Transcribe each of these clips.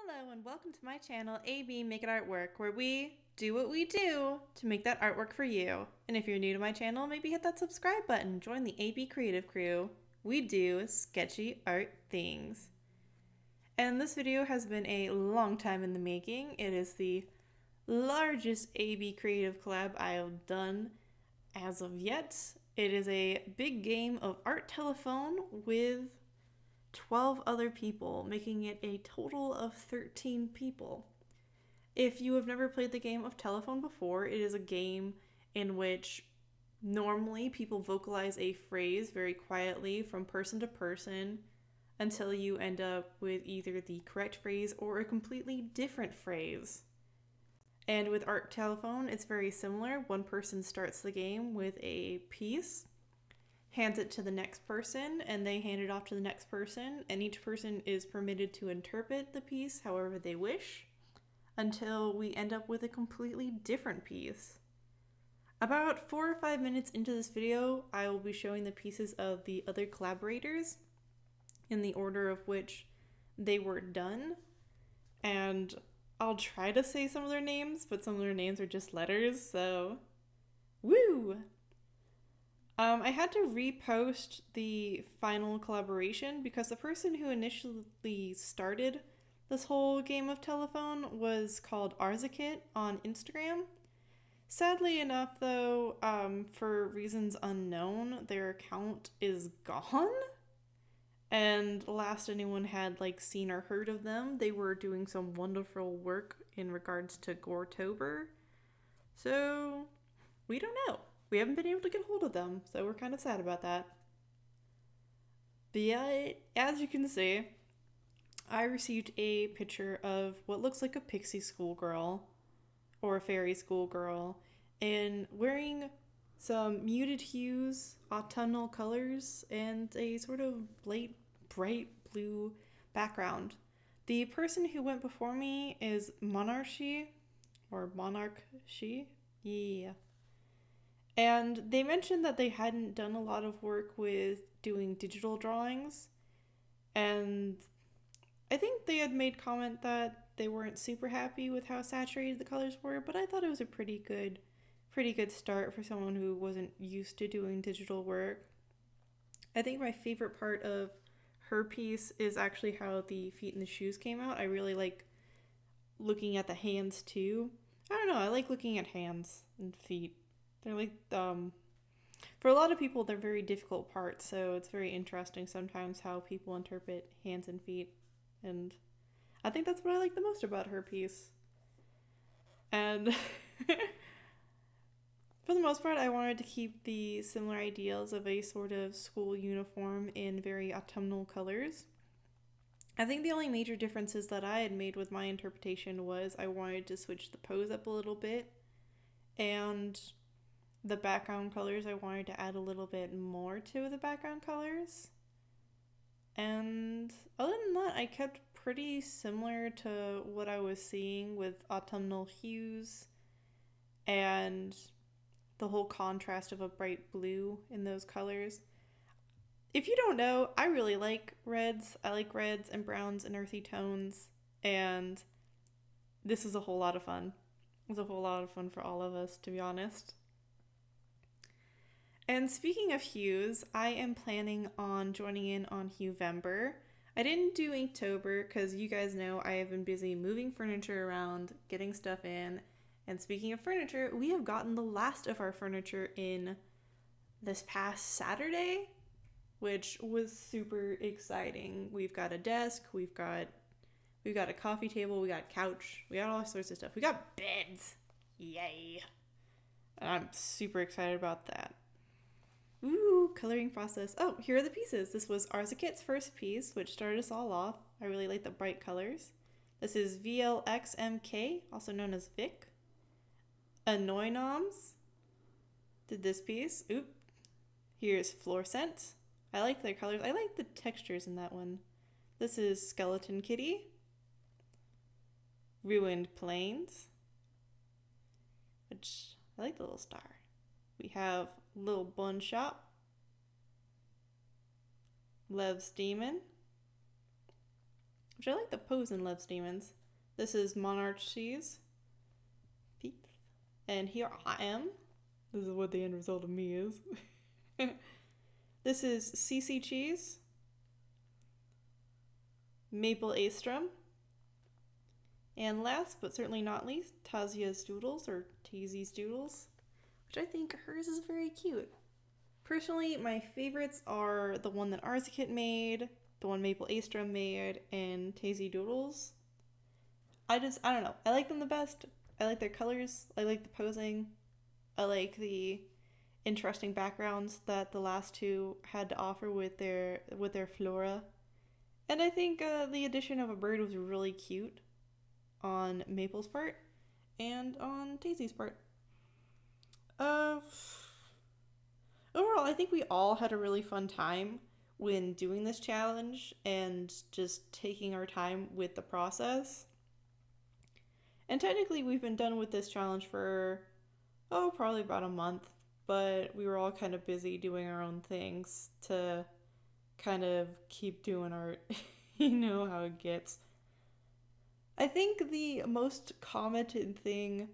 Hello and welcome to my channel, AB Make It Artwork, where we do what we do to make that artwork for you. And if you're new to my channel, maybe hit that subscribe button, join the AB Creative Crew. We do sketchy art things. And this video has been a long time in the making. It is the largest AB Creative collab I have done as of yet. It is a big game of art telephone with 12 other people, making it a total of 13 people. If you have never played the game of telephone before, it is a game in which normally people vocalize a phrase very quietly from person to person until you end up with either the correct phrase or a completely different phrase. And with art telephone, it's very similar. One person starts the game with a piece, hands it to the next person, and they hand it off to the next person, and each person is permitted to interpret the piece however they wish until we end up with a completely different piece. About 4 or 5 minutes into this video, I will be showing the pieces of the other collaborators in the order of which they were done, and I'll try to say some of their names, but some of their names are just letters, so woo! I had to repost the final collaboration because the person who initially started this whole game of telephone was called Arzakit on Instagram. Sadly enough, though, for reasons unknown, their account is gone. And last anyone had seen or heard of them, they were doing some wonderful work in regards to Goretober. So we don't know. We haven't been able to get hold of them, so we're kind of sad about that. But yeah, as you can see, I received a picture of what looks like a pixie schoolgirl or a fairy schoolgirl and wearing some muted hues, autumnal colors, and a sort of bright blue background. The person who went before me is Monarchy, or Monarchy, yeah. And they mentioned that they hadn't done a lot of work with doing digital drawings, and I think they had made comment that they weren't super happy with how saturated the colors were, but I thought it was a pretty good start for someone who wasn't used to doing digital work. I think my favorite part of her piece is actually how the feet and the shoes came out. I really like looking at the hands too. I don't know, I like looking at hands and feet. They're for a lot of people, they're very difficult parts, so it's very interesting sometimes how people interpret hands and feet, and I think that's what I like the most about her piece. And for the most part, I wanted to keep the similar ideals of a sort of school uniform in very autumnal colors. I think the only major differences that I had made with my interpretation was I wanted to switch the pose up a little bit, and the background colors, I wanted to add a little bit more to the background colors. And other than that, I kept pretty similar to what I was seeing with autumnal hues and the whole contrast of a bright blue in those colors. If you don't know, I really like reds. I like reds and browns and earthy tones, and this was a whole lot of fun. It was a whole lot of fun for all of us, to be honest. And speaking of hues, I am planning on joining in on Huevember. I didn't do Inktober because you guys know I have been busy moving furniture around, getting stuff in. And speaking of furniture, we have gotten the last of our furniture in this past Saturday, which was super exciting. We've got a desk, we've got a coffee table, we got a couch, we got all sorts of stuff. We got beds. Yay. And I'm super excited about that. Ooh, coloring process. Oh, here are the pieces. This was Arzakit's first piece, which started us all off. I really like the bright colors. This is VLXMK, also known as Vic. Anoinoms did this piece. Oop. Here's Fluorescent. I like their colors. I like the textures in that one. This is Skeleton Kitty. Ruined Plains, which I like the little star. We have Little Bun Shop, Lev's Demon, which I like the pose in Love's Demons. This is Monarch Cheese. Peep. And here I am. This is what the end result of me is. This is CC Cheese. Maple Astrum. And last but certainly not least, Tazia's Doodles, or Tazy's Doodles, which I think hers is very cute. Personally, my favorites are the one that Arzakit made, the one Maple Astrum made, and Tazy Doodles. I don't know. I like them the best. I like their colors. I like the posing. I like the interesting backgrounds that the last two had to offer with their flora. And I think the addition of a bird was really cute on Maple's part and on Tazy's part. Overall, I think we all had a really fun time when doing this challenge and just taking our time with the process. And technically, we've been done with this challenge for, probably about a month, but we were all kind of busy doing our own things to kind of keep doing art. You know how it gets. I think the most commented thing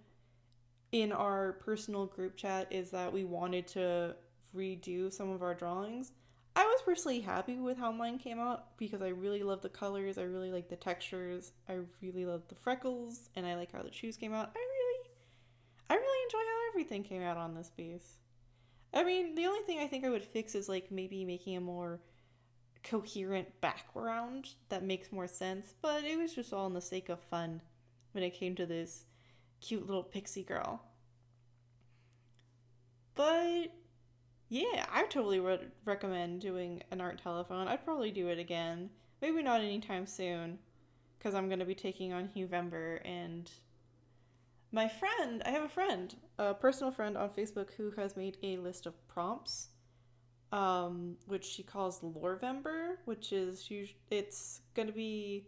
in our personal group chat is that we wanted to redo some of our drawings. I was personally happy with how mine came out because I really love the colors, I really like the textures, I really love the freckles, and I like how the shoes came out. I really enjoy how everything came out on this piece. I mean, the only thing I think I would fix is like maybe making a more coherent background that makes more sense, but it was just all in the sake of fun when it came to this cute little pixie girl. But yeah, I totally would recommend doing an art telephone. I'd probably do it again. Maybe not anytime soon, because I'm going to be taking on Huevember, and I have a personal friend on Facebook who has made a list of prompts, which she calls Lorevember, which is it's going to be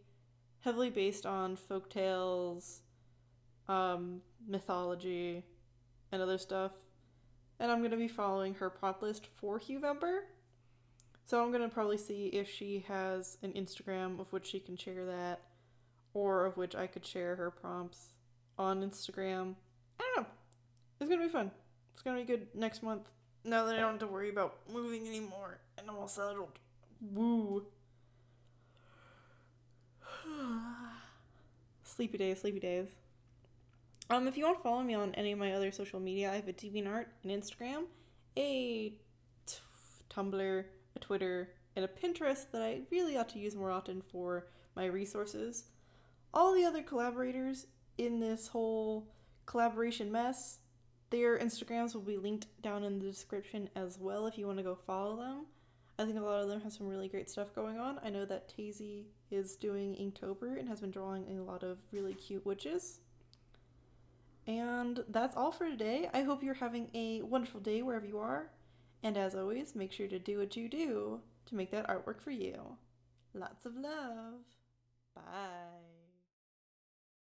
heavily based on folktales, mythology, and other stuff. And I'm going to be following her prompt list for Huevember. So I'm going to probably see if she has an Instagram of which she can share that, or of which I could share her prompts on Instagram. I don't know. It's going to be fun. It's going to be good next month. Now that I don't have to worry about moving anymore and I'm all settled. Woo. Sleepy days, sleepy days. If you want to follow me on any of my other social media, I have a DeviantArt, an Instagram, a Tumblr, a Twitter, and a Pinterest that I really ought to use more often for my resources. All the other collaborators in this whole collaboration mess, their Instagrams will be linked down in the description as well if you want to go follow them. I think a lot of them have some really great stuff going on. I know that Tazy is doing Inktober and has been drawing a lot of really cute witches. And that's all for today. I hope you're having a wonderful day wherever you are. And as always, make sure to do what you do to make that artwork for you. Lots of love. Bye.